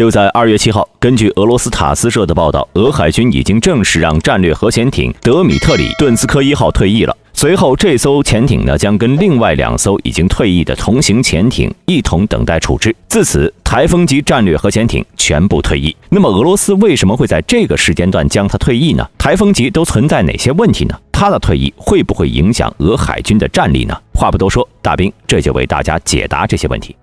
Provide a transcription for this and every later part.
就在2月7号，根据俄罗斯塔斯社的报道，俄海军已经正式让战略核潜艇德米特里顿斯科1号退役了。随后，这艘潜艇呢将跟另外2艘已经退役的同型潜艇一同等待处置。自此，台风级战略核潜艇全部退役。那么，俄罗斯为什么会在这个时间段将它退役呢？台风级都存在哪些问题呢？它的退役会不会影响俄海军的战力呢？话不多说，大兵这就为大家解答这些问题。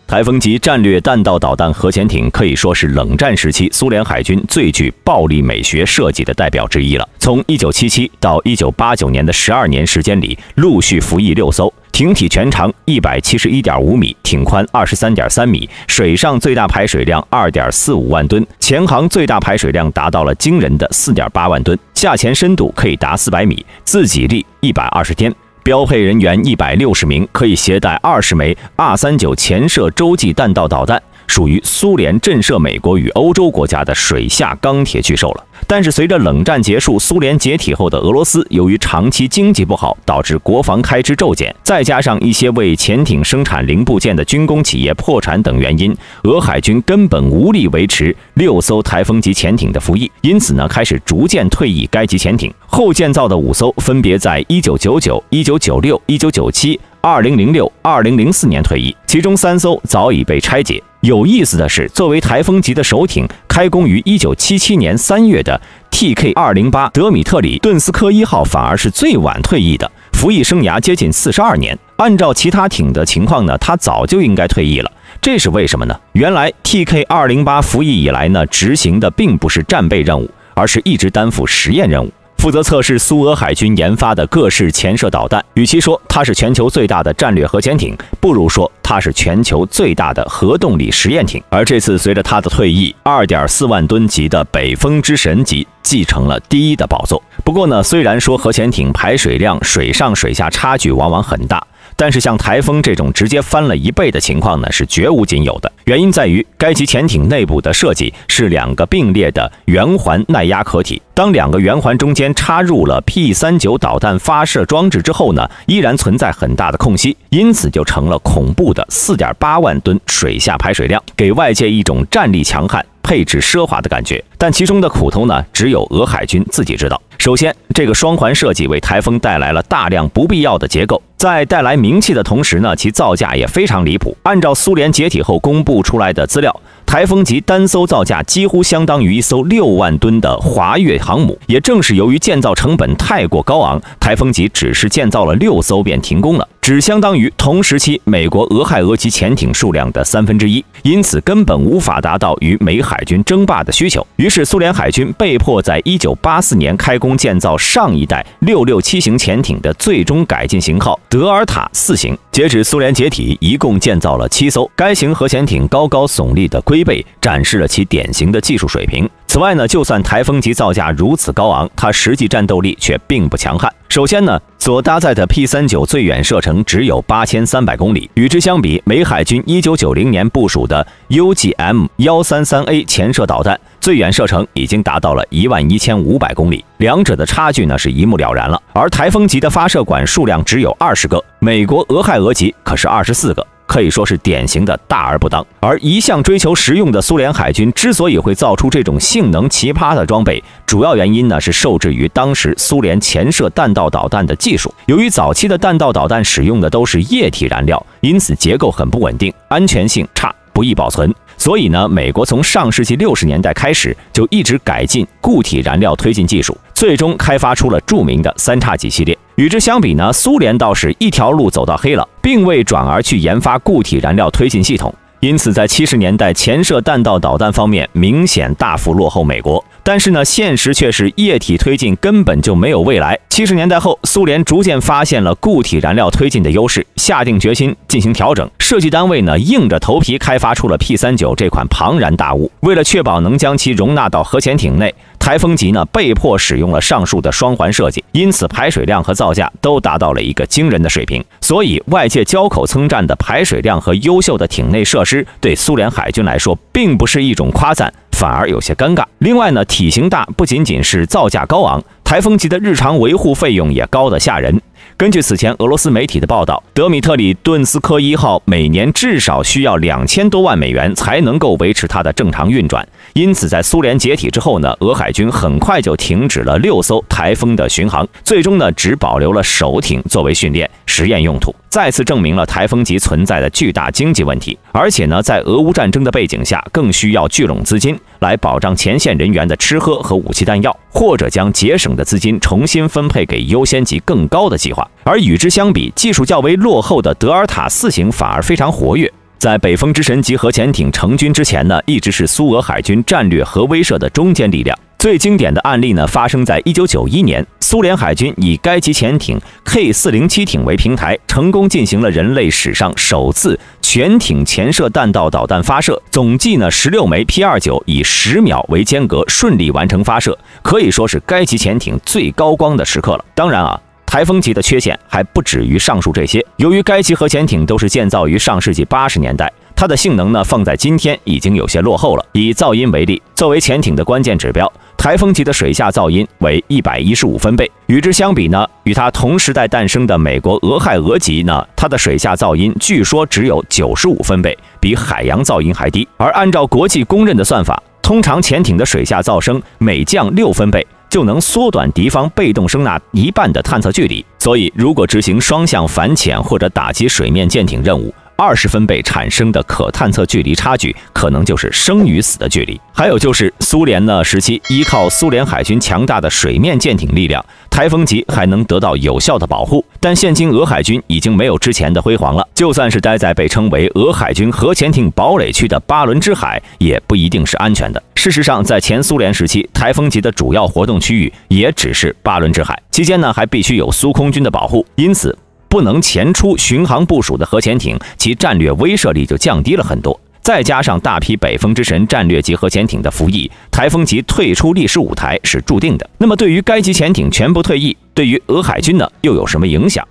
台风级战略弹道导弹核潜艇可以说是冷战时期苏联海军最具暴力美学设计的代表之一了。从1977到1989年的12年时间里，陆续服役6艘，艇体全长171.5米，艇宽23.3米，水上最大排水量2.45万吨，潜航最大排水量达到了惊人的4.8万吨，下潜深度可以达400米，自给力120天。标配人员160名，可以携带20枚R39潜射洲际弹道导弹，属于苏联震慑美国与欧洲国家的水下钢铁巨兽了。但是随着冷战结束，苏联解体后的俄罗斯，由于长期经济不好，导致国防开支骤减，再加上一些为潜艇生产零部件的军工企业破产等原因，俄海军根本无力维持6艘台风级潜艇的服役，因此呢，开始逐渐退役该级潜艇。后建造的5艘分别在1999、1996、1997、2006、2004年退役，其中3艘早已被拆解。有意思的是，作为台风级的首艇，开工于1977年3月的 TK-208德米特里顿斯科1号反而是最晚退役的，服役生涯接近42年。按照其他艇的情况呢，它早就应该退役了。这是为什么呢？原来 TK-208服役以来呢，执行的并不是战备任务，而是一直担负实验任务。负责测试苏俄海军研发的各式潜射导弹。与其说它是全球最大的战略核潜艇，不如说它是全球最大的核动力实验艇。而这次随着它的退役，2.4万吨级的北风之神级继承了第1的宝座。不过呢，虽然说核潜艇排水量水上水下差距往往很大，但是像台风这种直接翻了1倍的情况呢，是绝无仅有的。原因在于该级潜艇内部的设计是2个并列的圆环耐压壳体，当2个圆环中间插入了 P-39导弹发射装置之后呢，依然存在很大的空隙，因此就成了恐怖的4.8万吨水下排水量，给外界一种战力强悍、配置奢华的感觉。但其中的苦头呢，只有俄海军自己知道。首先，这个双环设计为台风带来了大量不必要的结构，在带来名气的同时呢，其造价也非常离谱。按照苏联解体后公布出来的资料，台风级单艘造价几乎相当于一艘6万吨的华跃航母。也正是由于建造成本太过高昂，台风级只是建造了6艘便停工了，只相当于同时期美国俄亥俄级潜艇数量的1/3，因此根本无法达到与美海军争霸的需求。于是苏联海军被迫在1984年开工建造上一代667型潜艇的最终改进型号德尔塔4型。截止苏联解体，一共建造了7艘。该型核潜艇高高耸立的龟背展示了其典型的技术水平。此外呢，就算台风级造价如此高昂，它实际战斗力却并不强悍。首先呢，所搭载的 P-39最远射程只有8300公里，与之相比，美海军1990年部署的 UGM-133A 潜射导弹最远射程已经达到了11500公里，两者的差距呢是一目了然了。而台风级的发射管数量只有20个，美国俄亥俄级可是24个。可以说是典型的大而不当。而一向追求实用的苏联海军之所以会造出这种性能奇葩的装备，主要原因呢是受制于当时苏联潜射弹道导弹的技术。由于早期的弹道导弹使用的都是液体燃料，因此结构很不稳定，安全性差，不易保存。所以呢，美国从上世纪60年代开始就一直改进固体燃料推进技术，最终开发出了著名的3叉戟系列。与之相比呢，苏联倒是一条路走到黑了，并未转而去研发固体燃料推进系统。因此在70年代潜射弹道导弹方面明显大幅落后美国。但是呢，现实却是液体推进根本就没有未来。70年代后，苏联逐渐发现了固体燃料推进的优势，下定决心进行调整。设计单位呢，硬着头皮开发出了 P-39这款庞然大物。为了确保能将其容纳到核潜艇内，台风级呢被迫使用了上述的双环设计，因此排水量和造价都达到了一个惊人的水平。所以外界交口称赞的排水量和优秀的艇内设施，对苏联海军来说并不是一种夸赞，反而有些尴尬。另外呢，体型大不仅仅是造价高昂，台风级的日常维护费用也高得吓人。根据此前俄罗斯媒体的报道，德米特里顿斯科1号每年至少需要2000多万美元才能够维持它的正常运转。因此，在苏联解体之后呢，俄海军很快就停止了6艘台风的巡航，最终呢只保留了首艇作为训练实验用途，再次证明了台风级存在的巨大经济问题。而且呢，在俄乌战争的背景下，更需要聚拢资金来保障前线人员的吃喝和武器弹药，或者将节省的资金重新分配给优先级更高的计划。而与之相比，技术较为落后的德尔塔4型反而非常活跃。在北风之神级核潜艇成军之前呢，一直是苏俄海军战略核威慑的中坚力量。最经典的案例呢，发生在1991年，苏联海军以该级潜艇 K407 艇为平台，成功进行了人类史上首次全艇潜射弹道导弹发射，总计呢16枚 P-29，以10秒为间隔顺利完成发射，可以说是该级潜艇最高光的时刻了。当然啊，台风级的缺陷还不止于上述这些。由于该级核潜艇都是建造于上世纪80年代，它的性能呢放在今天已经有些落后了。以噪音为例，作为潜艇的关键指标，台风级的水下噪音为115分贝。与之相比呢，与它同时代诞生的美国俄亥俄级呢，它的水下噪音据说只有95分贝，比海洋噪音还低。而按照国际公认的算法，通常潜艇的水下噪声每降6分贝，就能缩短敌方被动声呐1半的探测距离。所以，如果执行双向反潜或者打击水面舰艇任务，20分贝产生的可探测距离差距，可能就是生与死的距离。还有就是苏联呢时期，依靠苏联海军强大的水面舰艇力量，台风级还能得到有效的保护。但现今俄海军已经没有之前的辉煌了，就算是待在被称为俄海军核潜艇堡垒区的巴伦支海，也不一定是安全的。事实上，在前苏联时期，台风级的主要活动区域也只是巴伦支海，期间呢还必须有苏空军的保护，因此不能前出巡航部署的核潜艇，其战略威慑力就降低了很多。再加上大批北风之神战略级核潜艇的服役，台风级退出历史舞台是注定的。那么，对于该级潜艇全部退役，对于俄海军呢又有什么影响？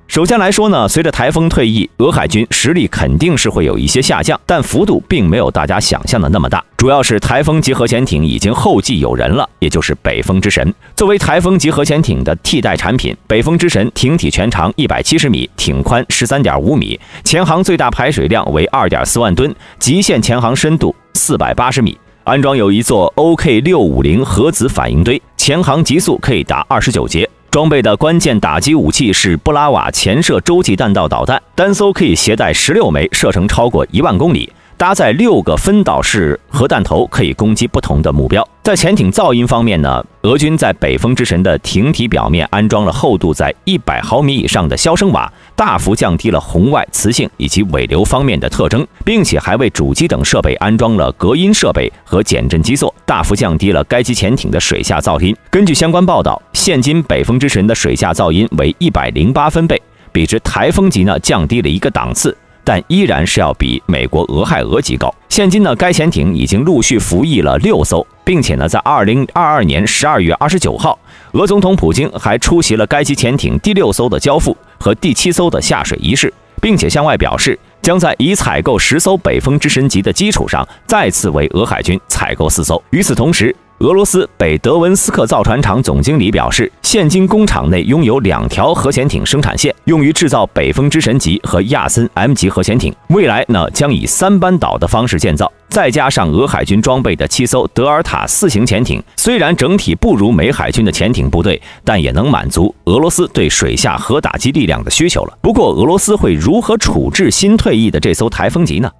首先来说呢，随着台风退役，俄海军实力肯定是会有一些下降，但幅度并没有大家想象的那么大。主要是台风级核潜艇已经后继有人了，也就是北风之神。作为台风级核潜艇的替代产品，北风之神艇体全长170米，艇宽13.5米，前航最大排水量为2.4万吨，极限前航深度480米。安装有一座 OK650 核子反应堆，前航极速可以达29节。装备的关键打击武器是布拉瓦潜射洲际弹道导弹，单艘可以携带16枚，射程超过1万公里。搭载6个分导式核弹头，可以攻击不同的目标。在潜艇噪音方面呢，俄军在北风之神的艇体表面安装了厚度在100毫米以上的消声瓦，大幅降低了红外、磁性以及尾流方面的特征，并且还为主机等设备安装了隔音设备和减震基座，大幅降低了该级潜艇的水下噪音。根据相关报道，现今北风之神的水下噪音为108分贝，比之台风级呢降低了一个档次，但依然是要比美国俄亥俄级高。现今呢，该潜艇已经陆续服役了6艘，并且呢，在2022年12月29号，俄总统普京还出席了该级潜艇第6艘的交付和第7艘的下水仪式，并且向外表示，将在已采购10艘北风之神级的基础上，再次为俄海军采购4艘。与此同时，俄罗斯北德文斯克造船厂总经理表示，现今工厂内拥有2条核潜艇生产线，用于制造北风之神级和亚森 M 级核潜艇。未来呢，将以3班倒的方式建造。再加上俄海军装备的7艘德尔塔4型潜艇，虽然整体不如美海军的潜艇部队，但也能满足俄罗斯对水下核打击力量的需求了。不过，俄罗斯会如何处置新退役的这艘台风级呢？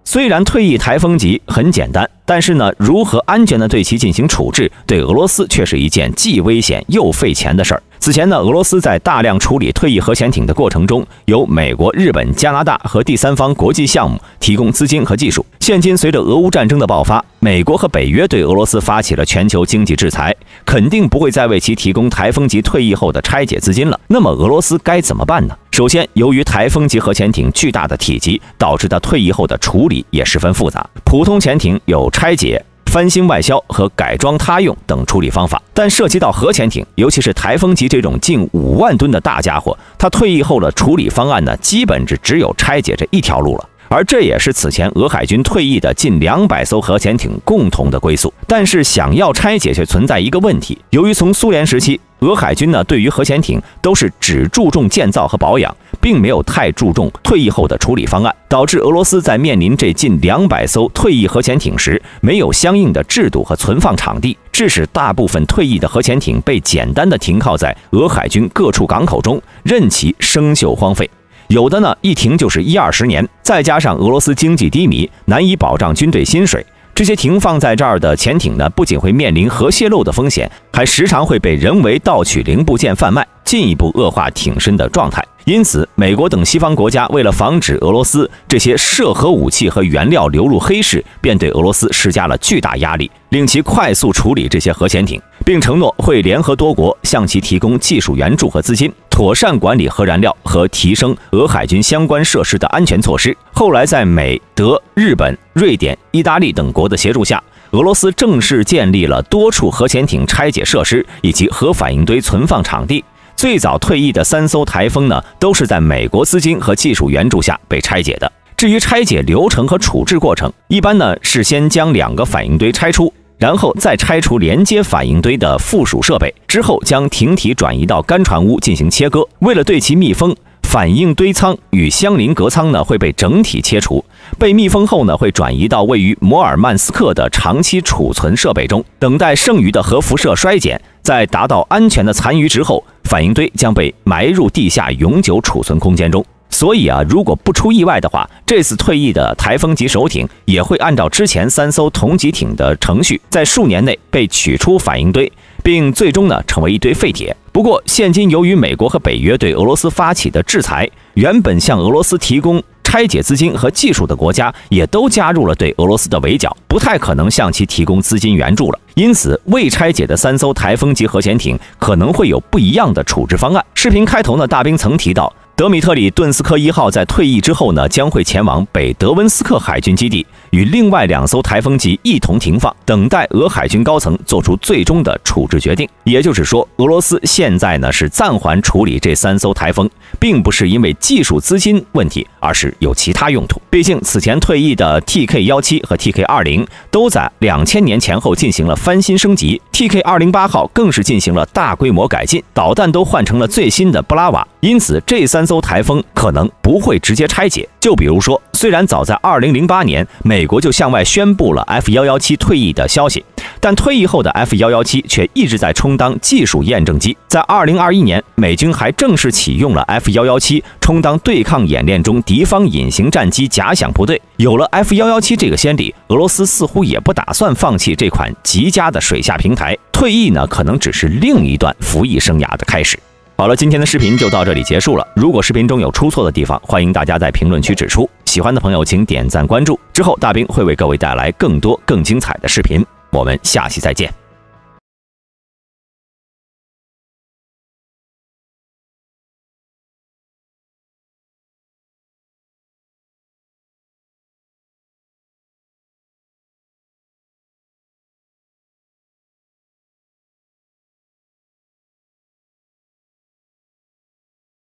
虽然退役台风级很简单，但是呢，如何安全的对其进行处置，对俄罗斯却是一件既危险又费钱的事儿。此前呢，俄罗斯在大量处理退役核潜艇的过程中，由美国、日本、加拿大和第三方国际项目提供资金和技术。现今随着俄乌战争的爆发，美国和北约对俄罗斯发起了全球经济制裁，肯定不会再为其提供台风级退役后的拆解资金了。那么俄罗斯该怎么办呢？首先，由于台风级核潜艇巨大的体积，导致它退役后的处理也十分复杂。普通潜艇有拆解、翻新外销和改装他用等处理方法，但涉及到核潜艇，尤其是台风级这种近5万吨的大家伙，它退役后的处理方案呢，基本只有拆解这一条路了。而这也是此前俄海军退役的近200艘核潜艇共同的归宿。但是想要拆解却存在一个问题，由于从苏联时期，俄海军对于核潜艇都是只注重建造和保养，并没有太注重退役后的处理方案，导致俄罗斯在面临这近200艘退役核潜艇时，没有相应的制度和存放场地，致使大部分退役的核潜艇被简单的停靠在俄海军各处港口中，任其生锈荒废。有的一停就是10-20年，再加上俄罗斯经济低迷，难以保障军队薪水。这些停放在这儿的潜艇不仅会面临核泄漏的风险，还时常会被人为盗取零部件贩卖，进一步恶化挺身的状态。因此，美国等西方国家为了防止俄罗斯这些涉核武器和原料流入黑市，便对俄罗斯施加了巨大压力，令其快速处理这些核潜艇，并承诺会联合多国向其提供技术援助和资金，妥善管理核燃料和提升俄海军相关设施的安全措施。后来，在美、德、日本、瑞典、意大利等国的协助下，俄罗斯正式建立了多处核潜艇拆解设施以及核反应堆存放场地。最早退役的3艘台风都是在美国资金和技术援助下被拆解的。至于拆解流程和处置过程，一般是先将2个反应堆拆出，然后再拆除连接反应堆的附属设备，之后将艇体转移到干船坞进行切割。为了对其密封，反应堆舱与相邻隔舱会被整体切除，被密封后会转移到位于摩尔曼斯克的长期储存设备中，等待剩余的核辐射衰减。在达到安全的残余值后，反应堆将被埋入地下永久储存空间中。所以如果不出意外的话，这次退役的台风级手艇也会按照之前3艘同级艇的程序，在数年内被取出反应堆，并最终成为一堆废铁。不过，现今由于美国和北约对俄罗斯发起的制裁，原本向俄罗斯提供拆解资金和技术的国家也都加入了对俄罗斯的围剿，不太可能向其提供资金援助了。因此，未拆解的3艘台风级核潜艇可能会有不一样的处置方案。视频开头大兵曾提到，德米特里顿斯科1号在退役之后将会前往北德温斯克海军基地，与另外2艘台风级一同停放，等待俄海军高层做出最终的处置决定。也就是说，俄罗斯现在是暂缓处理这3艘台风，并不是因为技术资金问题，而是有其他用途。毕竟此前退役的 TK-17和 TK-20都在2000年前后进行了翻新升级， TK-208号更是进行了大规模改进，导弹都换成了最新的布拉瓦。因此，这3艘台风可能不会直接拆解。就比如说，虽然早在2008年，美国就向外宣布了 F-117退役的消息，但退役后的 F-117却一直在充当技术验证机。在2021年，美军还正式启用了 F-117充当对抗演练中敌方隐形战机假想部队。有了 F-117这个先例，俄罗斯似乎也不打算放弃这款极佳的水下平台，退役可能只是另一段服役生涯的开始。好了，今天的视频就到这里结束了。如果视频中有出错的地方，欢迎大家在评论区指出。喜欢的朋友请点赞关注，之后大兵会为各位带来更多更精彩的视频。我们下期再见。